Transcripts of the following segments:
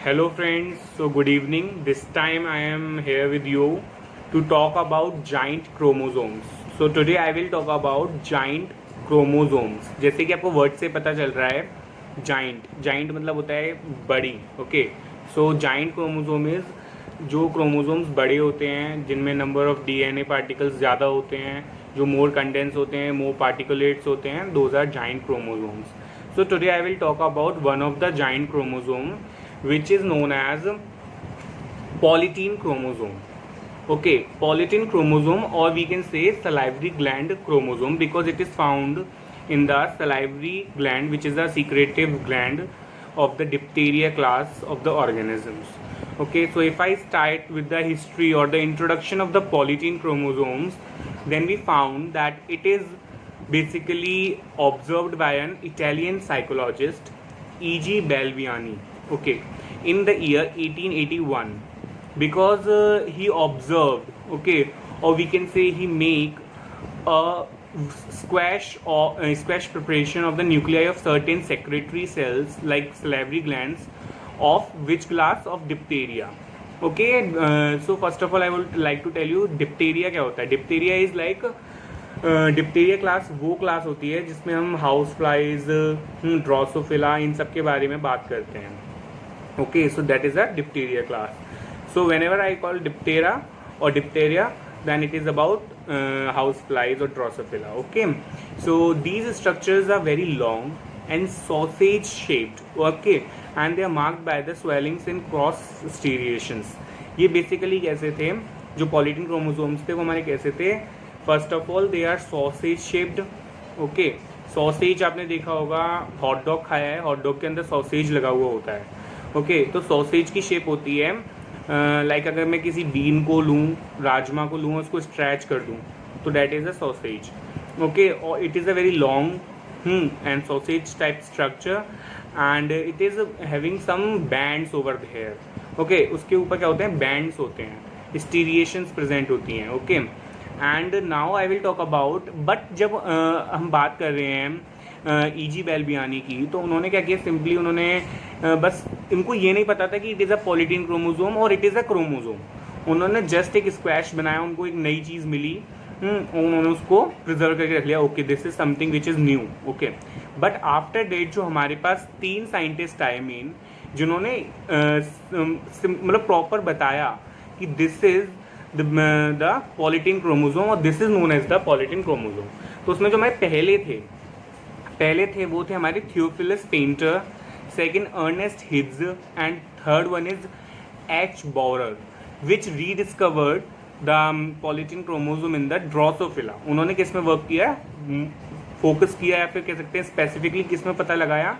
Hello friends, so good evening. This time I am here with you to talk about giant chromosomes. So today I will talk about giant chromosomes. जैसे कि आपको word से पता चल रहा है giant मतलब होता है बड़ी. Okay, so giant chromosome is जो क्रोमोसोम्स बड़े होते हैं, जिनमें नंबर ऑफ डीएनए पार्टिकल्स ज़्यादा होते हैं, जो मोर कंडेंस होते हैं, मोर पार्टिकुलेट्स होते हैं, those are giant chromosomes. So today I will talk about one of the giant chromosome which is known as polytene chromosome. Okay, polytene chromosome, or we can say salivary gland chromosome, because it is found in the salivary gland, which is a secretive gland of the diphtheria class of the organisms. Okay, so if I start with the history or the introduction of the polytene chromosomes, then we found that it is basically observed by an Italian psychologist, E.G. Belviani, okay, in the year 1881, because he observed, okay, or we can say he make a squash preparation of the nuclei of certain secretory cells like salivary glands of which class of diphtheria. Okay, so first of all I would like to tell you diphtheria क्या होता है. Diphtheria is like Diptera class वो class होती है जिसमें हम house flies, Drosophila, इन सब के बारे में बात करते हैं. Okay, so that is a Diptera class. So when ever I call Diptera और Diptera, then it is about house flies or drosophila. Okay, so these structures are very long and sausage shaped. Okay, and they are marked by the swellings and cross striations. ये basically कैसे थे, जो पॉलीटिन chromosomes थे वो हमारे कैसे थे. First of all they are sausage shaped. Okay, sausage आपने देखा होगा, हॉट डॉग खाया है, हॉट डॉग के अंदर सॉसेज लगा हुआ होता है. ओके, तो सॉसेज की शेप होती है लाइक अगर मैं किसी बीन को लूँ, राजमा को लूँ, उसको स्ट्रैच कर दूँ, तो that is a sausage. Okay, और it is a very long and sausage type structure and it is having some bands over the hair. Okay, उसके ऊपर क्या होते हैं, बैंड्स होते हैं, स्टीरिएशंस प्रेजेंट होती हैं. Okay, and now I will talk about, but जब हम बात कर रहे हैं E.G. बेल्बियानी की, तो उन्होंने क्या किया, सिंपली उन्होंने बस इनको ये नहीं पता था कि it is a polytene chromosome और इट इज़ अ क्रोमोसोम. उन्होंने जस्ट एक स्क्वैश बनाया, उनको एक नई चीज़ मिली, उन्होंने उसको प्रिजर्व करके रख लिया. Okay, this is something which is new. Okay, but after that जो हमारे पास 3 साइंटिस्ट आए मेन, जिन्होंने मतलब प्रॉपर बताया कि this is the polytene chromosome और this is known as the polytene chromosome. तो उसमें जो हमारे पहले थे वो थे हमारे Theophilus Painter, second Ernest Heitz and third one is H Bauer, which rediscovered the polytene chromosome in the Drosophila. उन्होंने किस में वर्क किया, फोकस किया, या फिर कह सकते हैं स्पेसिफिकली किस में पता लगाया,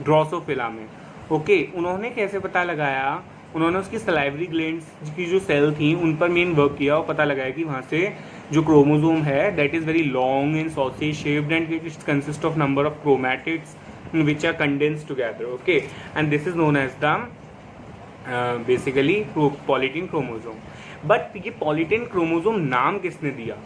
ड्रोसोफिला में. ओके, उन्होंने कैसे पता लगाया, उन्होंने उसकी सलाइवरी ग्लैंड्स की जो सेल थी उन पर मेन वर्क किया और पता लगाया कि वहाँ से जो क्रोमोसोम है that is very long and sausage shaped and it consist of number of chromatids which are condensed together. Okay, and this is known as the basically polytene chromosome. But ये पॉलीटीन क्रोमोसोम नाम किसने दिया?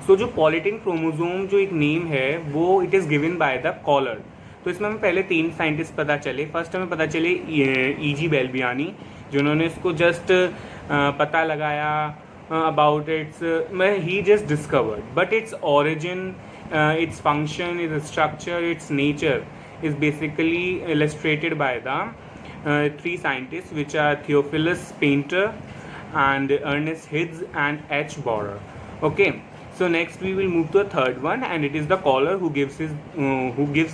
सो जो polytene chromosome जो एक name है वो it is given by the Koller. तो इसमें हमें पहले 3 साइंटिस्ट पता चले. फर्स्ट हमें पता चले E.G. बेल्बियानी, जिन्होंने इसको जस्ट पता लगाया about its, he just discovered, but its origin, its function, its structure, its nature is basically illustrated by the 3 scientist which are Theophilus Painter and Ernest Higgs and H. Borer. Okay, so next we will move to the third one, and it is the caller who gives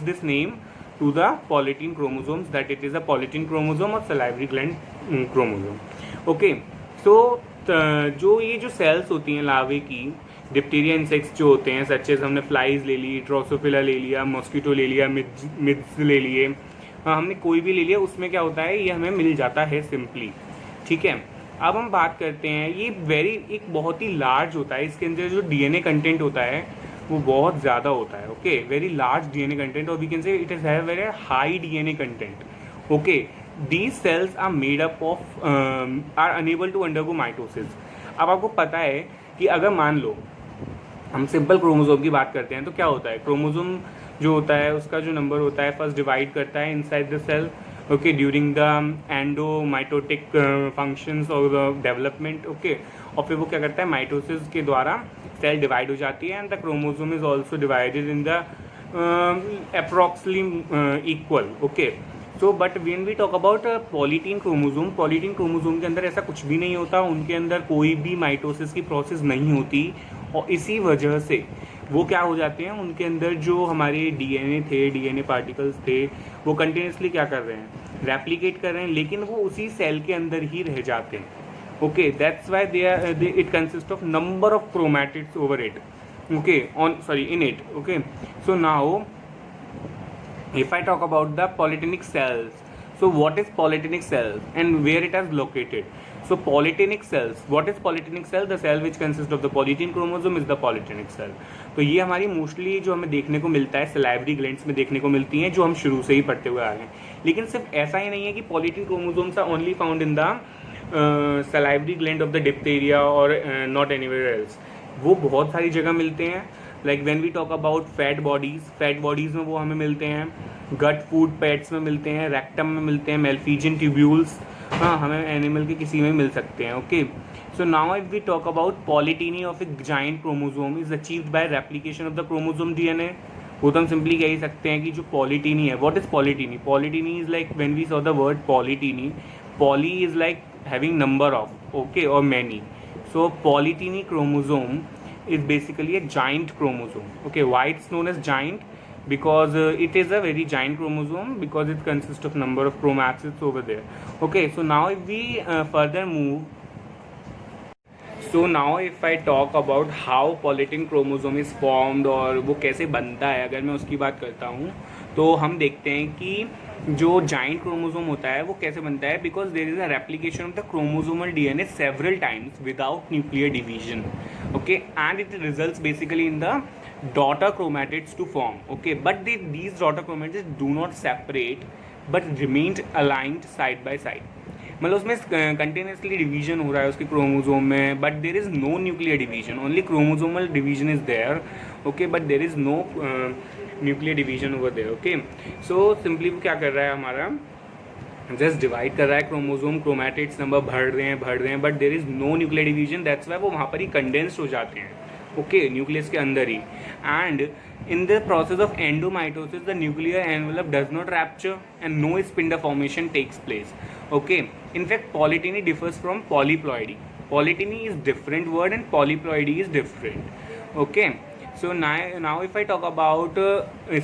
this name to the polytene chromosomes, that it is a polytene chromosome or salivary gland chromosome. Okay, so जो ये जो sales होती हैं लार्वे की, Diptera insects जो होते हैं, such as हमने फ्लाइज ले ली, ड्रोसोफिला ले लिया, मॉस्किटो ले लिया, मिड्स ले लिए, हमने कोई भी ले लिया, उसमें क्या होता है, ये हमें मिल जाता है सिंपली. ठीक है, अब हम बात करते हैं, ये एक बहुत ही लार्ज होता है, इसके अंदर जो डीएनए कंटेंट होता है वो बहुत ज़्यादा होता है. Okay, very large DNA content, और we can say it is have very high DNA content. Okay, these cells are made up of are enable to undergo mitosis. अब आपको पता है कि अगर मान लो हम सिंपल क्रोमोसोम की बात करते हैं, तो क्या होता है, क्रोमोसोम जो होता है उसका जो नंबर होता है फर्स्ट डिवाइड करता है inside the cell. okay, during the endomitotic functions और development, okay, और फिर वो क्या करता है, माइटोसिस के द्वारा सेल डिवाइड हो जाती है and the chromosome is also divided in the approximately equal, okay. So but when we talk about polytene chromosome के अंदर ऐसा कुछ भी नहीं होता, उनके अंदर कोई भी माइटोसिस की प्रोसेस नहीं होती, और इसी वजह से वो क्या हो जाते हैं, उनके अंदर जो हमारे डीएनए थे, डीएनए पार्टिकल्स थे, वो कंटिन्यूसली क्या कर रहे हैं, रेप्लिकेट कर रहे हैं, लेकिन वो उसी सेल के अंदर ही रह जाते हैं. Okay, that's why they it consist of number of chromatids over it, okay, in it, okay. So now if I talk about the polytenic cells, so what is polytenic cells and where it is located? So polytenic cells, what is polytenic cell? The cell which consists of the polytene chromosome is the polytenic cell. तो ये हमारी mostly जो हमें देखने को मिलता है salivary glands में देखने को मिलती हैं, जो हम शुरू से ही पढ़ते हुए आ रहे हैं. लेकिन सिर्फ ऐसा ही नहीं है कि polytene chromosomes are only found in the salivary gland of the diphtheria or not anywhere else. वो बहुत सारी जगह मिलते हैं. Like when we talk about fat bodies में वो हमें मिलते हैं, गट फूड पैड्स में मिलते हैं, रेक्टम में मिलते हैं, मेल्फिजियन ट्यूब्यूल्स, हाँ, हमें एनिमल के किसी में मिल सकते हैं. Okay, so now if we talk about polyteny of a giant chromosome is achieved by replication of the chromosome DNA. वो तो हम सिंपली कह ही सकते हैं कि जो पॉलीटीनी है, what is polyteny? Polyteny is like when we saw the word polyteny, poly is like having number of, okay, और many. So polyteny chromosome is basically a giant chromosome. Okay, why it's known as giant? Because it is a very giant chromosome because it consists of number of chromatids over there. Okay, so now if we further move, so now if I talk about how polytene chromosome is formed और वो कैसे बनता है, अगर मैं उसकी बात करता हूँ तो हम देखते हैं कि जो जाइंट क्रोमोसोम होता है वो कैसे बनता है. Because there is a replication of the chromosomal DNA several times without nuclear division, okay, and it results basically in the daughter chromatids to form, okay, but these daughter chromatids do not separate but remained aligned side by side. मतलब उसमें continuously division हो रहा है उसके chromosome में, but there is no nuclear division, only chromosomal division is there, okay, but there is no nuclear division over there. Okay, so simply वो क्या कर रहा है, हमारा जस्ट डिवाइड कर रहा है क्रोमोसोम, क्रोमैटिड्स नंबर बढ़ रहे हैं, but there is no nuclear division. That's why वो वहाँ पर ही कंडेंस्ड हो जाते हैं, ओके, न्यूक्लियस के अंदर ही. And in the process of endomitosis the nuclear envelope does not rupture and no spindle formation takes place. Okay, in fact polyteny differs from polyploidy. Polyteny is different word and polyploidy is different. Okay, so now if I talk about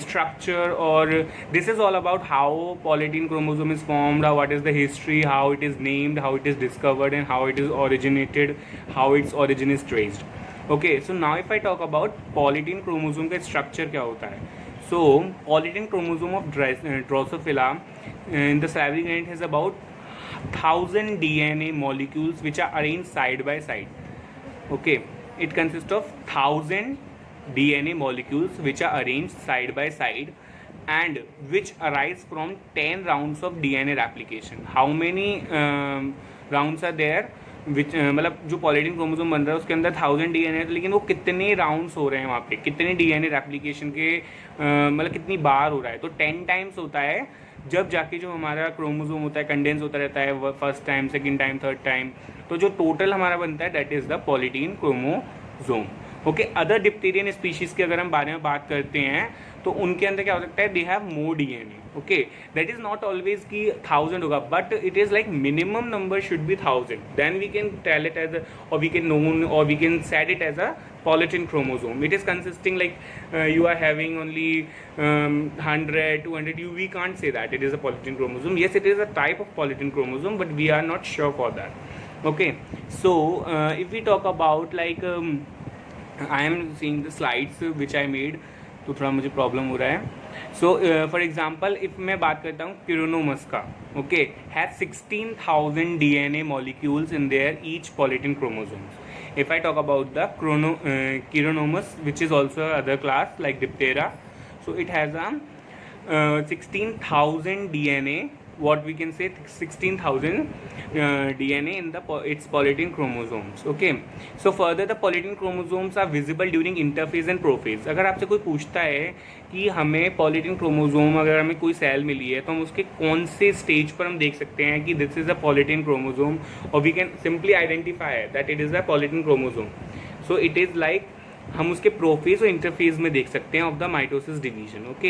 structure, or this is all about how polytene chromosome is formed, what is the history, how it is named, how it is discovered, and how it is originated, how its origin is traced. Okay, so now if I talk about polytene chromosome का structure क्या होता है. So polytene chromosome of Drosophila in the salivary gland has about 1000 DNA molecules which are arranged side by side. Okay, it consists of 1000 DNA molecules which are arranged side by side and which arise from 10 rounds of DNA replication. How many rounds are there? मतलब जो polytene chromosome बन रहा है उसके अंदर 1000 DNA है, लेकिन वो कितने राउंड्स हो रहे हैं वहाँ पे, कितने डीएनए रेप्लिकेशन के मतलब कितनी बार हो रहा है, तो 10 टाइम्स होता है. जब जाके जो हमारा क्रोमोसोम होता है कंडेंस होता रहता है first time, second time, third time, तो जो टोटल हमारा बनता है that is the polytene chromosome. Okay, other dipteran species के अगर हम बारे में बात करते हैं तो उनके अंदर क्या हो सकता है, they have more DNA. Okay, that is not always कि 1000 होगा, but it is like minimum number should be 1000, then we can tell it as a, और वी कैन नोन, और we can set it as a polytene chromosome. It is consisting like you are having only 100, 200. We can't say that it is a polytene chromosome. Yes, it is a type of polytene chromosome, but we are not sure for that. Okay, so if we talk about like I am seeing the slides which I made, तो थोड़ा मुझे problem हो रहा है. So for example if मैं बात करता हूँ क्यूरोनोमस का, okay, has 16,000 DNA molecules in their each polytene chromosomes. If I talk about the Chironomus, which is also other class like Diptera, so it has a 16,000 DNA what we can say 16,000 DNA in the its polyethylene chromosomes. Okay, so further the polyethylene chromosomes are visible during interphase and prophase. अगर आपसे कोई पूछता है कि हमें polyethylene chromosome अगर हमें कोई सेल मिली है तो हम उसके कौन से स्टेज पर हम देख सकते हैं कि this is a polyethylene chromosome, और we can simply identify that it is a polyethylene chromosome. So it is like हम उसके प्रोफेज और इंटरफेज में देख सकते हैं of the mitosis division. Okay,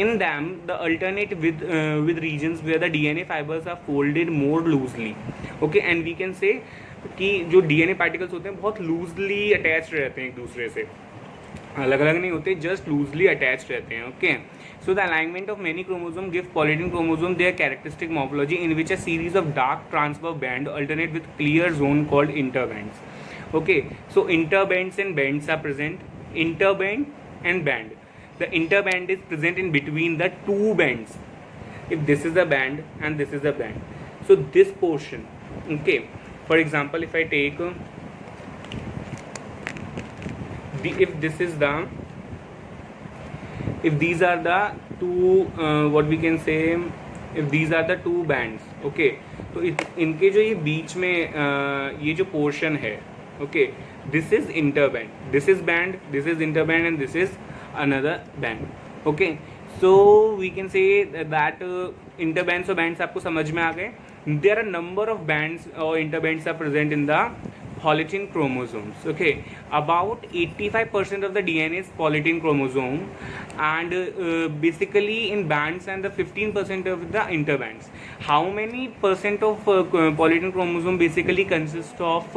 in them the alternate with regions where the DNA fibres are folded more loosely. Okay, and we can say कि जो DNA particles होते हैं बहुत लूजली अटैच रहते हैं एक दूसरे से, अलग अलग नहीं होते, जस्ट लूजली अटैच रहते हैं. Okay, so the alignment of many chromosome give polyethylene chromosome their characteristic morphology in which a series of dark transverse band alternate with clear zone called interbands. Okay, so interbands and bands are present. Interband and band. The interband is present in between the two bands. If this is a band and this is a band, so this portion, okay, for example, if I take if this is the, if these are the two what we can say, if these are the two bands, okay, तो इनके जो ये बीच में ये जो portion है, okay, this is interband, this is band, this is interband, and this is another band. Okay, so we can say that interbands और bands आपको समझ में आ गए. There are number of bands or interbands are present in the polyethylene chromosomes. Okay, about 85% of the DNA is polyethylene chromosome, and basically in bands, and the 15% of the interbands. How many percent of polyethylene chromosome basically consist of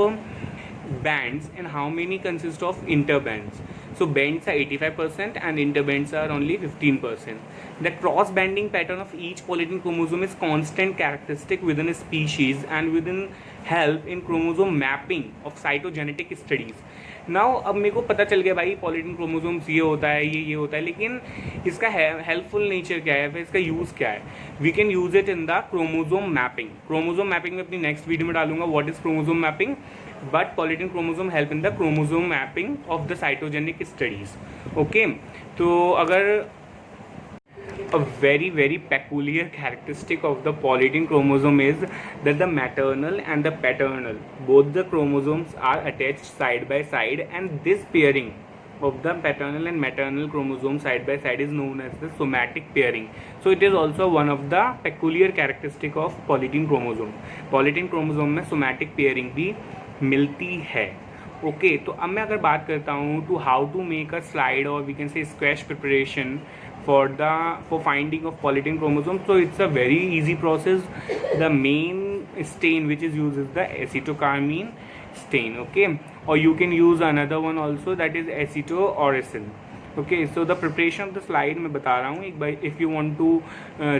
bands, and how many consist of interbands? So bands are 85% and interbands are only 15%. The cross banding pattern of each polyethylene chromosome is constant characteristic within a species and within help in chromosome mapping of cytogenetic studies. Now अब मेरे को पता चल गया भाई polyethylene chromosomes ये होता है, ये होता है, लेकिन इसका हेल्पफुल नेचर क्या है, फिर इसका यूज़ क्या है. We can use it in the chromosome mapping. Chromosome mapping में अपनी नेक्स्ट वीडियो में डालूंगा what is chromosome mapping, but polyethylene chromosome help in the chromosome mapping of the cytogenic studies. Okay, तो अगर a very peculiar characteristic of the polyethylene chromosome is that the maternal and the paternal, both the chromosomes are attached side by side, and this pairing of the paternal and maternal chromosome side by side is known as the somatic pairing. So it is also one of the peculiar characteristic of polyethylene chromosome. polyethylene chromosome में somatic pairing भी मिलती है. Okay, तो अब मैं अगर बात करता हूँ to how to make a slide और we can say squash preparation for finding of polyethylene chromosome. So it's a very easy process. The main stain which is used is the acetocarmine stain. Okay, or you can use another one also, that is acetooracil. Okay, so the preparation of the slide मैं बता रहा हूँ एक बार. If you want to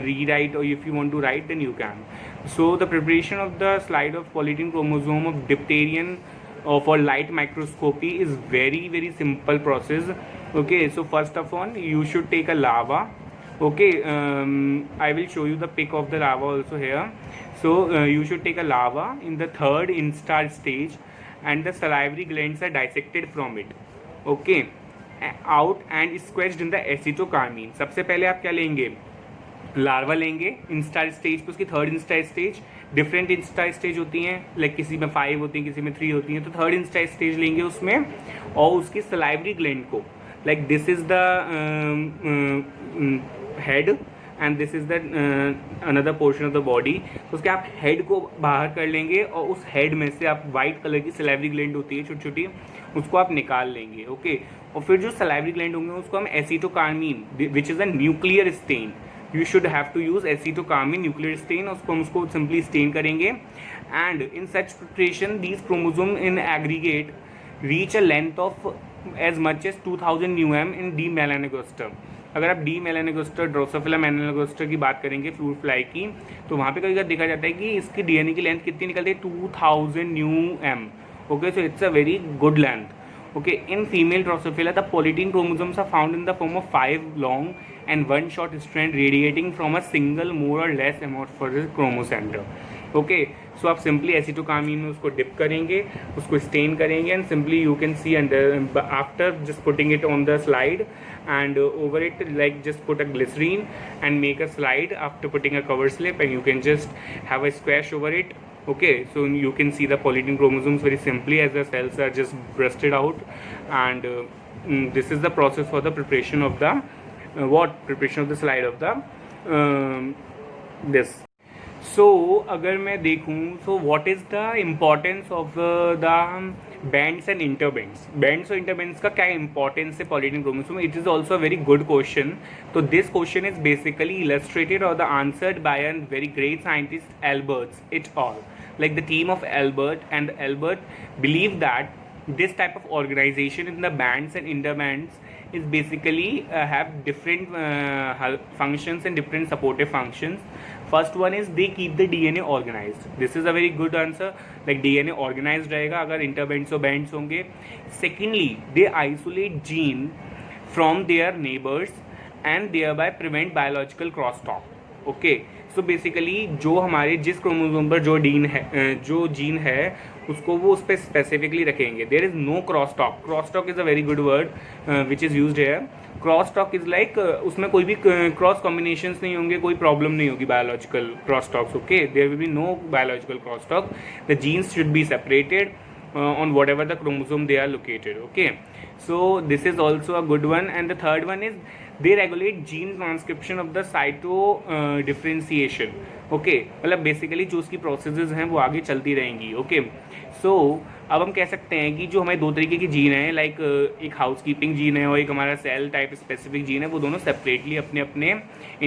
rewrite or if you want to write, then you can. So the preparation of the slide of polyethylene chromosome of dipterian for light microscopy is very simple process. Okay, so first of all you should take a lava. Okay, I will show you the pic of the lava also here. So you should take a lava in the third instar stage, and the salivary glands are dissected from it. Okay, out and squeezed in the acetocarmine. सबसे पहले आप क्या लेंगे, larva लेंगे instar stage पे, उसकी third instar stage. Different instar stage होती हैं, लाइक किसी में 5 होती हैं, किसी में 3 होती हैं, तो थर्ड इंस्टार स्टेज लेंगे उसमें, और उसकी सलाइवरी ग्लैंड को, like this is the head and this is the another portion of the body. तो उसके आप हेड को बाहर कर लेंगे, और उस हेड में से आप वाइट कलर की सलाइवरी ग्लैंड होती है छोटी छोटी, उसको आप निकाल लेंगे. ओके, और फिर जो सलाइवरी ग्लैंड होंगे उसको हम acetocarmine which is a nuclear stain, you should have to use acetocarmine nuclear stain, उसको simply stain करेंगे. And in such preparation these chromosome in aggregate reach a length of as much as 2000 nm in D. melanogaster. अगर आप D melanogaster, Drosophila melanogaster की बात करेंगे fruit fly की, तो वहाँ पे कभी देखा जाता है कि इसकी डीएनए की लेंथ कितनी निकलती है, 2000 nm. Okay, so it's a very good length. Okay, in female Drosophila, the polyethylene chromosomes are found in the form of 5 long and 1 short strand radiating from a single more or less amorphous chromocenter. Okay, so आप simply एसिटोकामीन में उसको dip करेंगे, उसको stand करेंगे, and simply you can see under after just putting it on the slide and over it, like just put a glycerine and make a slide after putting a cover slip, and you can just have a squash over it. Okay, so you can see the polyethylene chromosomes very simply as the cells are just bursted out, and this is the process for the preparation of the preparation of the slide of the this. So अगर मैं देखूँ, so what is the importance of the bands and interbands, bands और interbands का क्या importance है polyethylene chromosome? It is also a very good question. तो this question is basically illustrated or the answered by a very great scientist, Albert et al. Like the team of Albert, and Albert believed that this type of organization in the bands and interbands is basically have different functions and different supportive functions. First one is they keep the DNA organized. This is a very good answer. Like DNA organized रहेगा अगर interbands और bands होंगे. Secondly, they isolate gene from their neighbors and thereby prevent biological crosstalk. Okay, so basically जो हमारे जिस chromosome पर जो gene है उसको वो उस पर स्पेसिफिकली रखेंगे. There is no cross talk. Cross talk is a very good word which is used here. Cross talk is like उसमें कोई भी क्रॉस कॉम्बिनेशंस नहीं होंगे, कोई प्रॉब्लम नहीं होगी biological cross talks. Okay, there will be no biological cross talk. The genes should be separated on whatever the chromosome they are located. Okay, so this is also a good one. And the third one is they regulate gene transcription of the cyto differentiation. Okay, मतलब basically जो उसकी processes हैं वो आगे चलती रहेंगी. Okay, सो अब हम कह सकते हैं कि जो हमारे दो तरीके की जीन है, लाइक एक हाउस कीपिंग जीन है और एक हमारा सेल टाइप स्पेसिफिक जीन है, वो दोनों सेपरेटली अपने अपने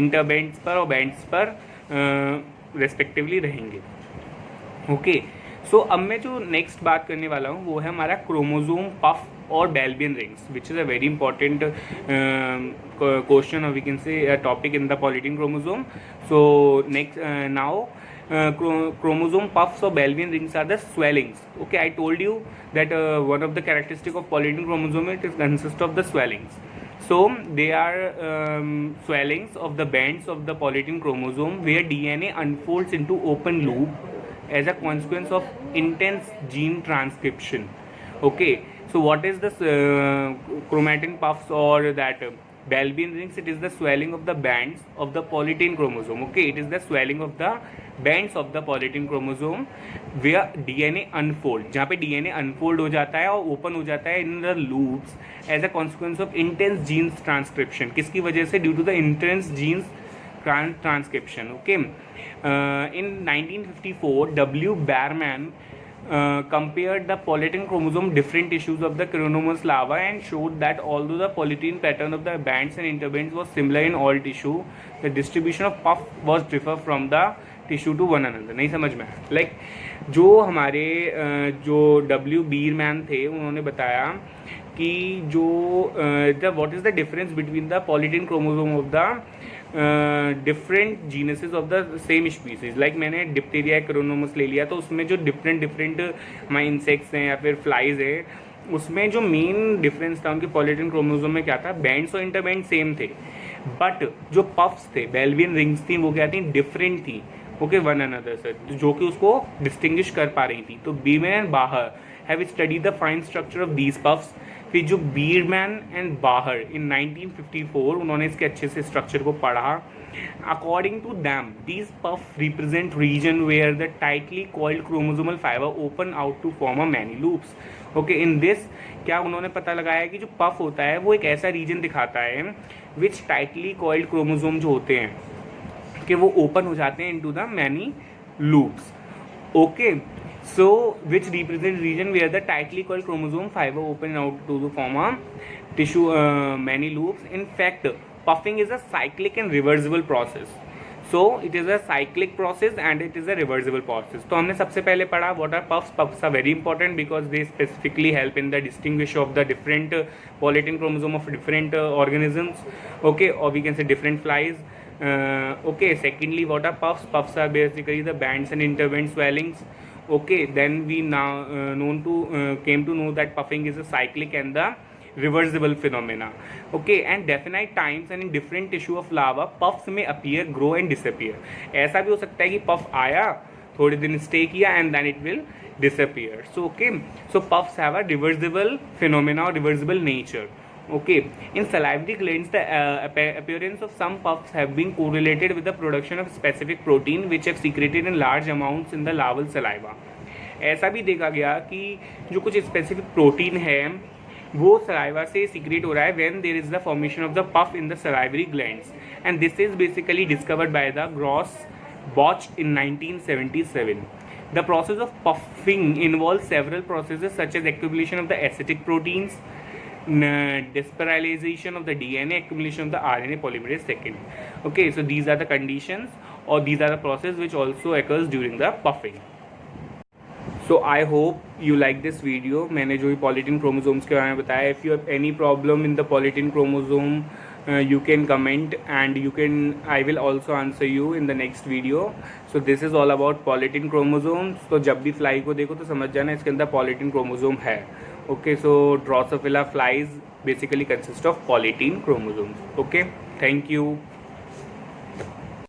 इंटरबैंड्स पर और बैंड्स पर रेस्पेक्टिवली रहेंगे. ओके, सो अब मैं जो नेक्स्ट बात करने वाला हूँ वो है हमारा क्रोमोसोम पफ और Balbiani rings, which is a very important question और we can say topic in the polyethylene chromosome. So next now chromosome puffs or Belvian rings are the swellings. Okay, I told you that one of the characteristic of polyethylene chromosome it is consist of the swellings. So they are swellings of the bands of the polyethylene chromosome where DNA unfolds into open loop as a consequence of intense gene transcription. Okay, so what is this chromatin puffs or that Belvian rings? It is the swelling of the bands of the polyethylene chromosome. Okay, it is the swelling of the bands of the polyethylene chromosome where DNA unfold, जहाँ पे DNA unfold हो जाता है और open हो जाता है in the loops as a consequence of intense genes transcription. किसकी वजह से? Due to the intense genes transcription. Okay, in 1954 W. Baerman compared the polyethylene chromosome different tissues of the Chronomus lava and showed that although the polyethylene pattern of the bands and interbands was similar in all tissue, the distribution of puff was differ from the tissue to one another. नहीं समझ में आया. Like जो हमारे जो W. Baerman थे उन्होंने बताया कि जो what is the difference between the polyethylene chromosome of the different genuses of the same species. Like मैंने डिप्टेरिया क्रोनोमस ले लिया तो उसमें जो डिफरेंट हमारे इंसेक्ट्स हैं या फिर फ्लाइज हैं उसमें जो मेन डिफरेंस था उनके पॉलीएथिलीन क्रोमोसोम में क्या था? बैंड्स और इंटरबैंड सेम थे, बट जो पफ्स थे, बेल्वियन रिंग्स थी, वो क्या थी? डिफरेंट थी. ओके, वन अनदर से, जो कि उसको डिस्टिंग्विश कर पा रही थी. तो बीमैन एंड बाहर have study the fine structure of these puffs. फिर जो बीरमैन एंड बाहर इन 1954 उन्होंने इसके अच्छे से स्ट्रक्चर को पढ़ा. According to them these puff represent region where the tightly coiled chromosomal fibre open out to form a many loops. Okay, in this क्या उन्होंने पता लगाया कि जो पफ होता है वो एक ऐसा रीजन दिखाता है विच टाइटली कॉइल्ड क्रोमोसोम जो होते हैं कि वो ओपन हो जाते हैं into the many loops. Okay, so which represent region where the tightly coiled chromosome fiber open out to form a tissue many loops. In fact, puffing is a cyclic and reversible process. So it is a cyclic process and it is a reversible process. तो हमने सबसे पहले पढ़ा what are puffs. Puffs are very important because they specifically help in the distinguish of the different polyethylene chromosome of different organisms. Okay, or we can say different flies. Okay, secondly, what are puffs? Puffs are basically the bands and interband swellings. Okay, then we now came to know that puffing is a cyclic and the reversible phenomena. Okay, and definite times and in different tissue of lava puffs may appear, grow and disappear. ऐसा भी हो सकता है कि puff आया थोड़े दिन stay किया and then it will disappear. So okay, so puffs have a reversible phenomena or reversible nature. Okay, in salivary glands the appearance of some puffs have been correlated with the production of specific protein which have secreted in large amounts in the larval saliva. ऐसा भी देखा गया कि जो कुछ specific protein है वो saliva से सीक्रेट हो रहा है when there is the formation of the puff in the salivary glands, and this is basically discovered by the Grossbach in 1977. The process of puffing involves several processes such as accumulation of the acetic proteins, despiralization of the DNA, accumulation of the RNA polymerase second. Okay, so these are the conditions or these are the process which also occurs during the puffing. So I hope you like this video. मैंने जो भी polytin chromosomes के बारे में बताया, if you have any problem in the polytin chromosome, you can comment and I will also answer you in the next video. So this is all about polytin chromosomes. तो जब भी fly को देखो तो समझ जाना इसके अंदर polytin chromosome है. Okay, so Drosophila flies basically consist of polytin chromosomes. Okay, thank you.